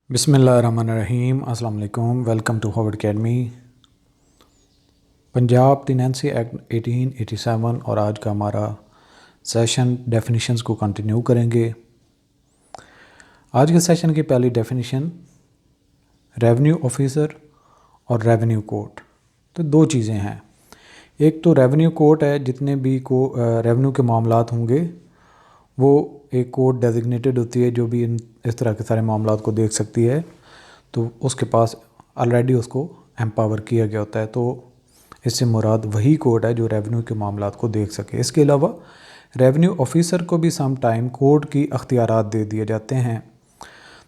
बिस्मिल्लाहिर्रहमानिर्रहीम अस्सलाम वालेकुम। Welcome to Harvard Academy. Punjab Tenancy Act 1887 और आज का हमारा सेशन डेफिनेशंस को कंटिन्यू करेंगे। आज के सेशन की पहली डेफिनेशन रेवेन्यू ऑफिसर और रेवेन्यू कोर्ट। तो दो चीज़ें हैं, एक तो रेवेन्यू कोर्ट है, जितने भी रेवेन्यू के मामलात होंगे वो एक कोर्ट डेजिग्नेटेड होती है जो भी इस तरह के सारे मामलात को देख सकती है, तो उसके पास ऑलरेडी उसको एम्पावर किया गया होता है। तो इससे मुराद वही कोर्ट है जो रेवेन्यू के मामलात को देख सके। इसके अलावा रेवेन्यू ऑफिसर को भी सम टाइम कोर्ट की अख्तियारात दे दिए जाते हैं।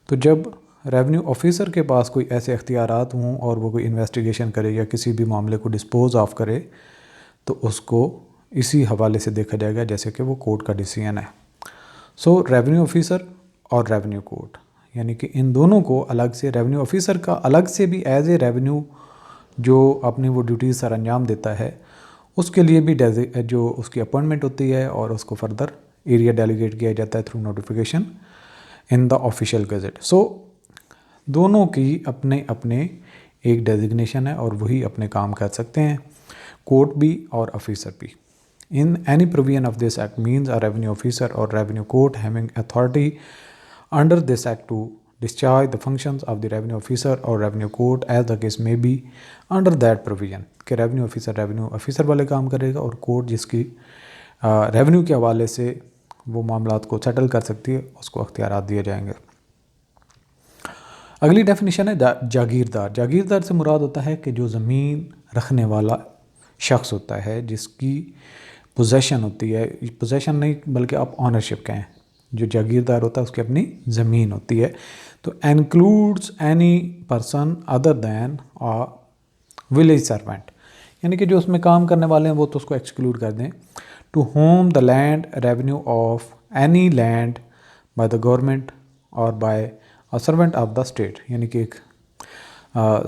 तो जब रेवेन्यू ऑफिसर के पास कोई ऐसे अख्तियारात हों और वो कोई इन्वेस्टिगेशन करे या किसी भी मामले को डिस्पोज ऑफ करे, तो उसको इसी हवाले से देखा जाएगा जैसे कि वो कोर्ट का डिसीजन है। सो रेवेन्यू ऑफिसर और रेवेन्यू कोर्ट, यानी कि इन दोनों को अलग से, रेवेन्यू ऑफिसर का अलग से भी एज ए रेवेन्यू जो अपनी वो ड्यूटीज़ सर अंजाम देता है, उसके लिए भी जो उसकी अपॉइंटमेंट होती है और उसको फर्दर एरिया डेलीगेट किया जाता है through notification in the official gazette. So दोनों की अपने अपने एक डेजिग्नेशन है और वही अपने काम कर सकते हैं, कोर्ट भी और ऑफिसर भी। In any provision of this act means a revenue officer or revenue court having authority under this act to discharge the functions of the revenue officer or revenue court as the case may be under that provision। कि revenue officer वाले काम करेगा और court जिसकी revenue के हवाले से वो मामलात को सेटल कर सकती है, उसको अख्तियारात दिए जाएंगे। अगली डेफिनेशन है जागीरदार। जागीरदार से मुराद होता है कि जो ज़मीन रखने वाला शख्स होता है, जिसकी पोजेशन होती है, पोजेशन नहीं बल्कि आप ऑनरशिप कहें, जो जागीरदार होता है उसकी अपनी ज़मीन होती है। तो includes any person other than a village servant, यानी कि जो उसमें काम करने वाले हैं वो तो उसको एक्सक्लूड कर दें। To whom the land revenue of any land by the government or by a servant of the state, यानी कि एक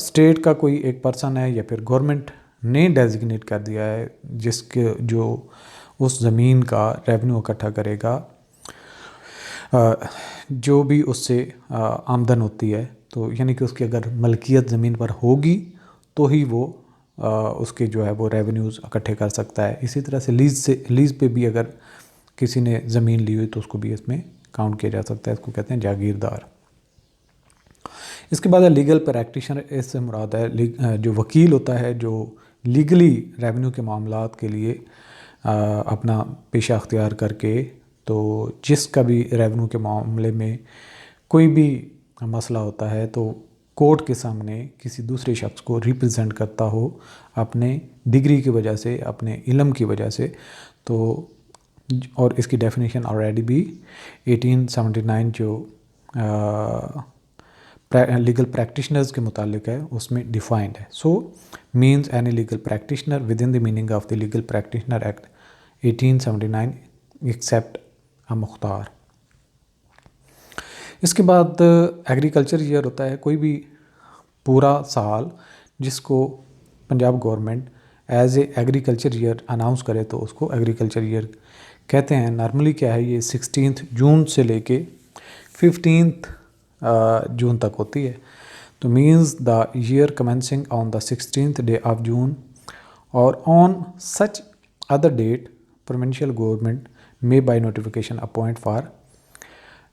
स्टेट का कोई एक पर्सन है या फिर गवर्नमेंट ने डेजिग्नेट कर दिया है जिसके जो उस ज़मीन का रेवेन्यू इकट्ठा करेगा, जो भी उससे आमदन होती है, तो यानी कि उसकी अगर मलकियत ज़मीन पर होगी तो ही वो उसके जो है वो रेवेन्यूज़ इकट्ठे कर सकता है। इसी तरह से लीज़ पे भी अगर किसी ने ज़मीन ली हुई तो उसको भी इसमें काउंट किया जा सकता है, इसको कहते हैं जागीरदार। इसके बाद है लीगल प्रैक्टिशनर। इससे मुराद है जो वकील होता है जो लीगली रेवेन्यू के मामलात के लिए अपना पेशा अख्तियार करके, तो जिसका भी रेवेन्यू के मामले में कोई भी मसला होता है तो कोर्ट के सामने किसी दूसरे शख्स को रिप्रेजेंट करता हो अपने डिग्री की वजह से, अपने इल्म की वजह से। तो और इसकी डेफिनेशन ऑलरेडी भी 1879 जो लीगल प्रैक्टिशनर्स के मुतालिक है उसमें डिफाइंड है। So means any legal practitioner within the meaning of the legal practitioner act 1879 except a mukhtar. इसके बाद एग्रीकल्चर ईयर होता है, कोई भी पूरा साल जिसको Punjab government as a agriculture year announce करे तो उसको एग्रीकल्चर ईयर कहते हैं। नॉर्मली क्या है, ये 16 जून से लेके 15 जून तक होती है। तो means the year commencing on the 16th day of June or on such other date provincial government may by notification appoint for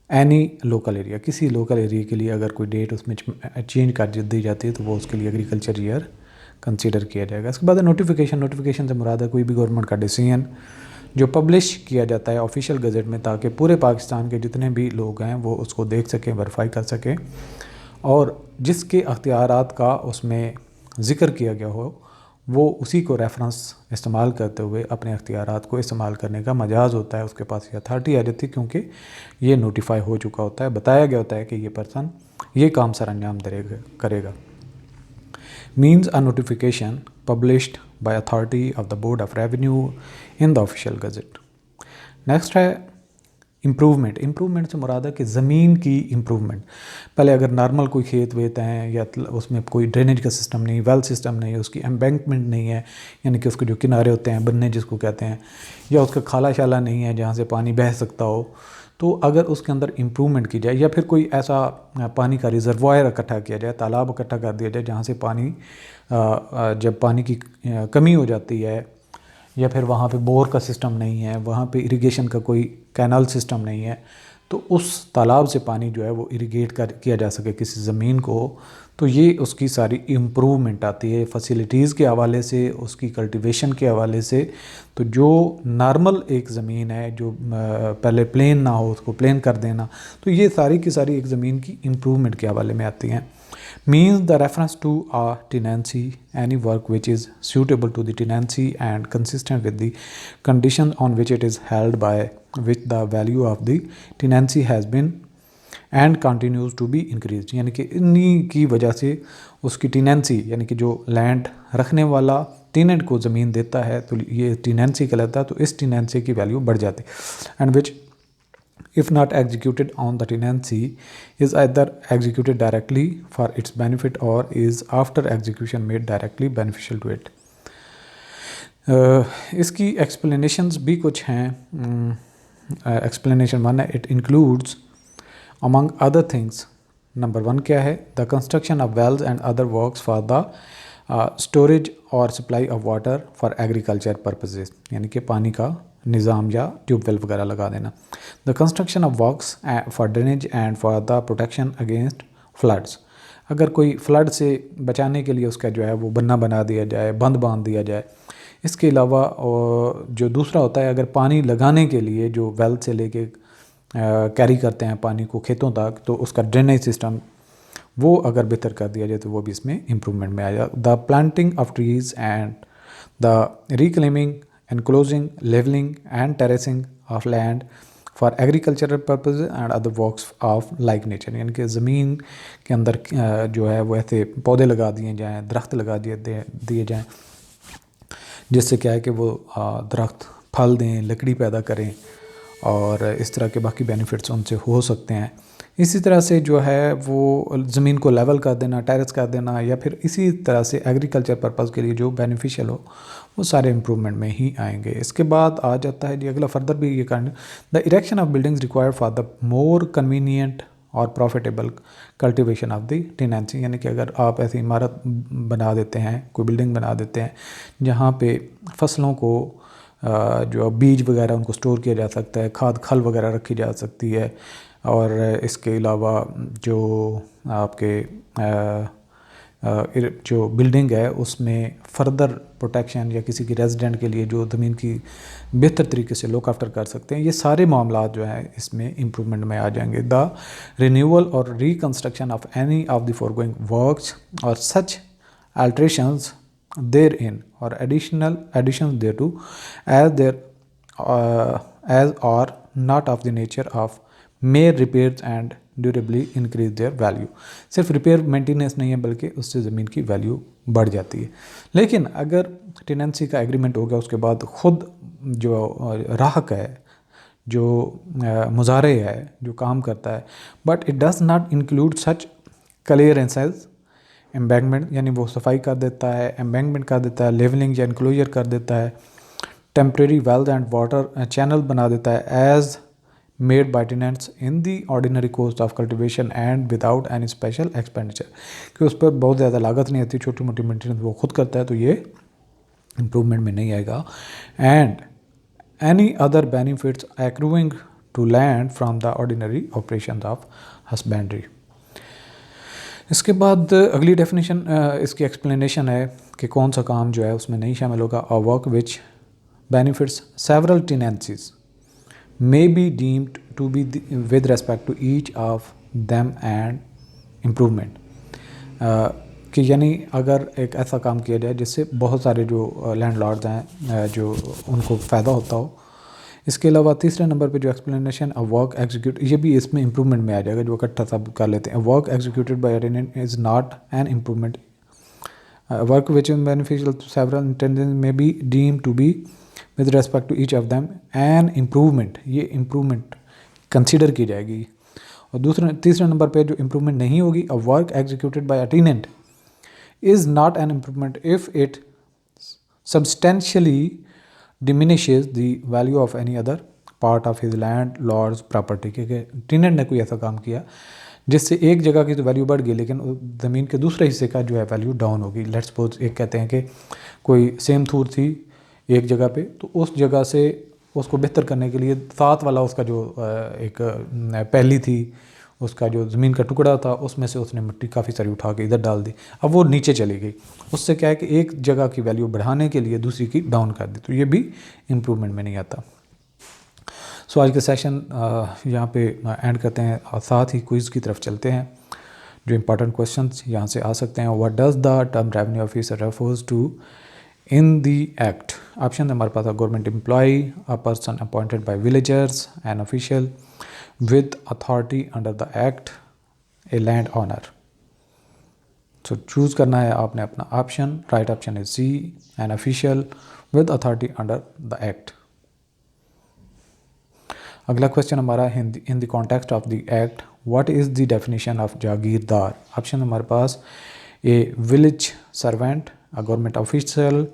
any local area. किसी लोकल एरिया के लिए अगर कोई डेट उसमें चेंज कर दी जाती है तो वो उसके लिए एग्रीकल्चर ईयर कंसीडर किया जाएगा। इसके बाद नोटिफिकेशन से मुराद है कोई भी गवर्नमेंट का डिसीजन जो पब्लिश किया जाता है ऑफिशियल गज़ट में, ताकि पूरे पाकिस्तान के जितने भी लोग हैं वो उसको देख सकें, वेरीफाई कर सकें और जिसके अख्तियारात का उसमें ज़िक्र किया गया हो वो उसी को रेफरेंस इस्तेमाल करते हुए अपने अख्तियारात को इस्तेमाल करने का मजाज़ होता है, उसके पास ये अथॉरिटी आ जाती है क्योंकि ये नोटिफाई हो चुका होता है, बताया गया होता है कि ये पर्सन ये काम सर अंजाम करेगा। Means a notification published by authority of the Board of Revenue in the official gazette। Next है इम्प्रूवमेंट से मुराद है कि ज़मीन की इम्प्रूवमेंट। पहले अगर नॉर्मल कोई खेत वेत हैं या उसमें कोई ड्रेनेज का सिस्टम नहीं, वेल सिस्टम नहीं है, उसकी एम्बैंकमेंट नहीं है, यानी कि उसके जो किनारे होते हैं बन्ने जिसको कहते हैं, या उसका खाला शाला नहीं है जहाँ से पानी बह सकता हो, तो अगर उसके अंदर इम्प्रूवमेंट की जाए या फिर कोई ऐसा पानी का रिजर्वायर इकट्ठा किया जाए, तालाब इकट्ठा कर दिया जाए जहाँ से पानी जब पानी की कमी हो जाती है या फिर वहाँ पे बोर का सिस्टम नहीं है, वहाँ पे इरिगेशन का कोई कैनाल सिस्टम नहीं है, तो उस तालाब से पानी जो है वो इरिगेट कर किया जा सके किसी ज़मीन को, तो ये उसकी सारी इम्प्रूवमेंट आती है फैसिलिटीज़ के हवाले से, उसकी कल्टीवेशन के हवाले से। तो जो नॉर्मल एक ज़मीन है जो पहले प्लेन ना हो उसको प्लेन कर देना, तो ये सारी की सारी एक ज़मीन की इम्प्रूवमेंट के हवाले में आती हैं। Means the reference to a tenancy, any work which is suitable to the tenancy and consistent with the condition on which it is held, by which the value of the tenancy has been and continues to be increased। यानी कि इन्हीं की वजह से उसकी tenancy यानी कि जो लैंड रखने वाला टेनेंट को ज़मीन देता है तो ये टेनेंसी कहलाता है, तो इस टेनेंसी की वैल्यू बढ़ जाती है। And which if not executed on the tenancy is either executed directly for its benefit or is after execution made directly beneficial to it। इसकी explanations भी कुछ हैं। explanation 1 है, it includes among other things, number 1 क्या है, the construction of wells and other works for the storage or supply of water for agriculture purposes, यानी कि पानी का निज़ाम या ट्यूबवेल वगैरह लगा देना। The construction of works for drainage and for the protection against floods, अगर कोई फ्लड से बचाने के लिए उसका जो है वो बन्ना बना दिया जाए, बंद बांध दिया जाए। इसके अलावा जो दूसरा होता है, अगर पानी लगाने के लिए जो वेल से लेके कैरी करते हैं पानी को खेतों तक, तो उसका ड्रेनेज सिस्टम वो अगर बेहतर कर दिया जाए तो वो भी इसमें इम्प्रूवमेंट में आएगा। The planting of trees and the reclaiming, enclosing, leveling and terracing of land for agricultural purposes and other works of like nature, यानी कि ज़मीन के अंदर जो है वो ऐसे पौधे लगा दिए जाएँ, दरख्त लगा दिए जाएँ, जिससे क्या है कि वो दरख्त फल दें, लकड़ी पैदा करें और इस तरह के बाकी बेनिफिट्स उनसे हो सकते हैं। इसी तरह से जो है वो ज़मीन को लेवल कर देना, टेरेस कर देना, या फिर इसी तरह से एग्रीकल्चर पर्पज़ के लिए जो बेनिफिशियल हो वो सारे इम्प्रूवमेंट में ही आएंगे। इसके बाद आ जाता है जी अगला फर्दर भी ये करना, the erection of buildings required for the more convenient or profitable cultivation of the tenancy, यानी कि अगर आप ऐसी इमारत बना देते हैं, कोई बिल्डिंग बना देते हैं जहाँ पे फसलों को जो बीज वगैरह उनको स्टोर किया जा सकता है, खाद खल वगैरह रखी जा सकती है, और इसके अलावा जो आपके जो बिल्डिंग है उसमें फर्दर प्रोटेक्शन या किसी की रेजिडेंट के लिए जो ज़मीन की बेहतर तरीके से लुक आफ्टर कर सकते हैं, ये सारे मामला जो हैं इसमें इम्प्रूवमेंट में आ जाएंगे। The renewal or reconstruction of any of the foregoing works or such alterations there in और additions thereto as are not of the nature of mere repairs and durably increase their value। सिर्फ repair maintenance नहीं है बल्कि उससे ज़मीन की value बढ़ जाती है। लेकिन अगर टेनेंसी का एग्रीमेंट हो गया उसके बाद खुद जो राहक है, जो मुजारे है, जो काम करता है, but it does not include such clearances, embankment यानी वो सफाई कर देता है, एम्बैंकमेंट कर देता है, लेवलिंग या इंक्लोजर कर देता है, temporary wells and water channel बना देता है as made by tenants in the ordinary cost of cultivation and without any special expenditure, कि उस पर बहुत ज़्यादा लागत नहीं आती, छोटी मोटी मेंटेनेंस वो खुद करता है, तो ये इम्प्रूवमेंट में नहीं आएगा। And any other benefits accruing to land from the ordinary operation of husbandry. इसके बाद अगली डेफिनेशन इसकी एक्सप्लेनेशन है कि कौन सा काम जो है उसमें नहीं शामिल होगा। A work which benefits several tenancies may be deemed to be with respect to each of them and improvement, कि यानी अगर एक ऐसा काम किया जाए जिससे बहुत सारे जो लैंडलॉर्ड्स हैं जो उनको फ़ायदा होता हो। इसके अलावा तीसरे नंबर पे जो एक्सप्लेनेशन अ वर्क एग्जीक्यूट, ये भी इसमें इम्प्रूवमेंट में आ जाएगा, जो इकट्ठा सब कर लेते हैं। Work executed by tenant is not an improvement, work which is beneficial to several intendant may be deem to be with respect to each of them an improvement, ये इम्प्रूवमेंट कंसिडर की जाएगी। और तीसरे नंबर पे जो improvement नहीं होगी, a work executed by a tenant is not an improvement if it substantially diminishes the value of any other part of his landlord's property, क्योंकि टेनेंट ने कोई ऐसा काम किया जिससे एक जगह की तो वैल्यू बढ़ गई लेकिन ज़मीन के दूसरे हिस्से का जो है वैल्यू डाउन होगी। लेट्स सपोज एक कहते हैं कि कोई सेम थूर थी एक जगह पे, तो उस जगह से उसको बेहतर करने के लिए साथ वाला उसका जो एक पहली थी उसका जो ज़मीन का टुकड़ा था उसमें से उसने मिट्टी काफ़ी सारी उठा के इधर डाल दी, अब वो नीचे चली गई। उससे क्या है कि एक जगह की वैल्यू बढ़ाने के लिए दूसरी की डाउन कर दी, तो ये भी इम्प्रूवमेंट में नहीं आता। सो आज के सेशन यहाँ पे एंड करते हैं और साथ ही क्विज़ की तरफ चलते हैं। जो इंपॉर्टेंट क्वेश्चंस यहाँ से आ सकते हैं, what does the term revenue officer refers to in the act. Option हमारे पास है government employ, a person appointed by villagers, an official with authority under the act, a land owner। so choose करना है आपने अपना option. Right option is C, an official with authority under the act. अगला question हमारा in the context of the act what is the definition of jagirdar. Option हमारे पास a village servant, a government official,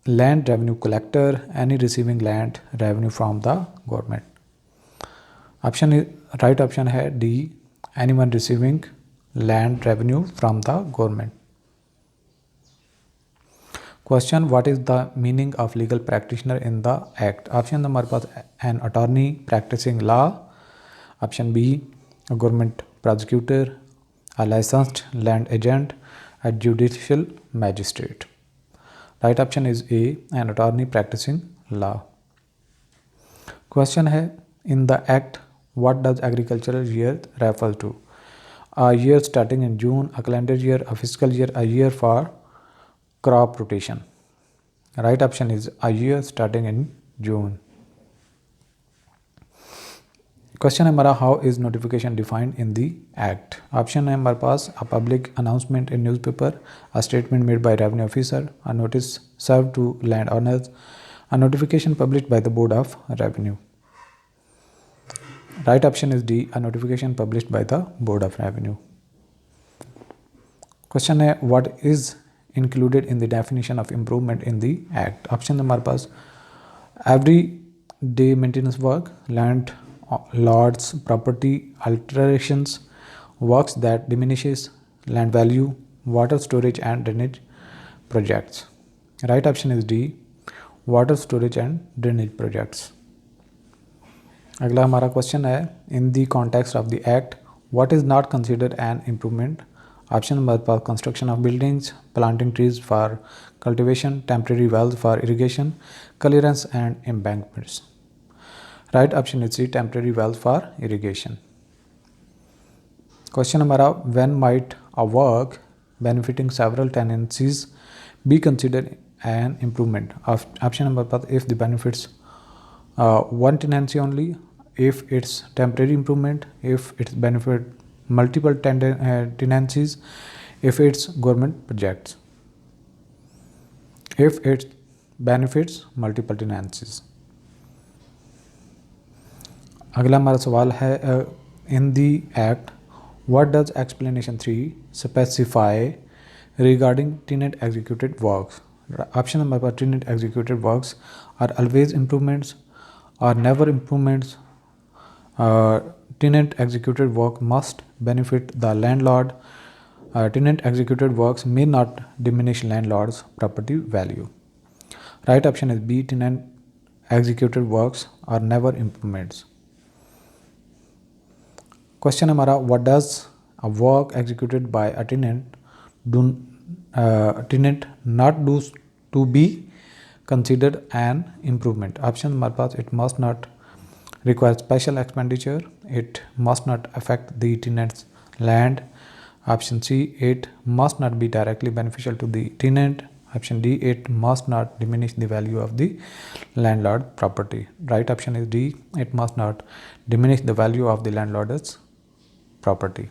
land revenue collector, any receiving land revenue from the government. Option right option है D, anyone receiving land revenue from the government. Question what is the meaning of legal practitioner in the act. Option हमारे पास an attorney practising law, option B a government prosecutor, a licensed land agent, a judicial magistrate. Right option is A, an attorney practising law. Question है in the act what does agricultural year refer to? A year starting in June, a calendar year, a fiscal year, a year for crop rotation। right option is a year starting in June। Question है हमारा how is notification defined in the act. Option है हमारे पास a public announcement in newspaper, a statement made by revenue officer, a notice serve to land owners, a notification published by the board of revenue. Right option is D, a notification published by the Board of Revenue। Question है what is included in the definition of improvement in the act। Option हमारे पास every day maintenance work, land lots, property alterations, works that diminishes land value, water storage and drainage projects। right option is D, water storage and drainage projects। अगला हमारा question है in the context of the act what is not considered an improvement. Option हमारे पास construction of buildings, planting trees for cultivation, temporary wells for irrigation, clearance and embankments. Right option is C, temporary wells for irrigation. Question हमारा when might a work benefiting several tenancies be considered an improvement. Option हमारे पास if the benefits one tenancy only, if it's temporary improvement, if it's benefit multiple tenancies, if it's government projects, if it benefits multiple tenancies। अगला हमारा सवाल है in the act what does explanation 3 specify regarding tenant executed works। Option हमारे पास tenant executed works are always improvements, are never improvements, tenant executed work must benefit the landlord, tenant executed works may not diminish landlord's property value। right option is B, tenant executed works are never improvements। Question हमारा what does a work executed by a tenant not do to be considered an improvement। Option हमारे पास it must not require special expenditure, it must not affect the tenant's land, option C, it must not be directly beneficial to the tenant, option D, it must not diminish the value of the landlord property। right option is D, it must not diminish the value of the landlord's property।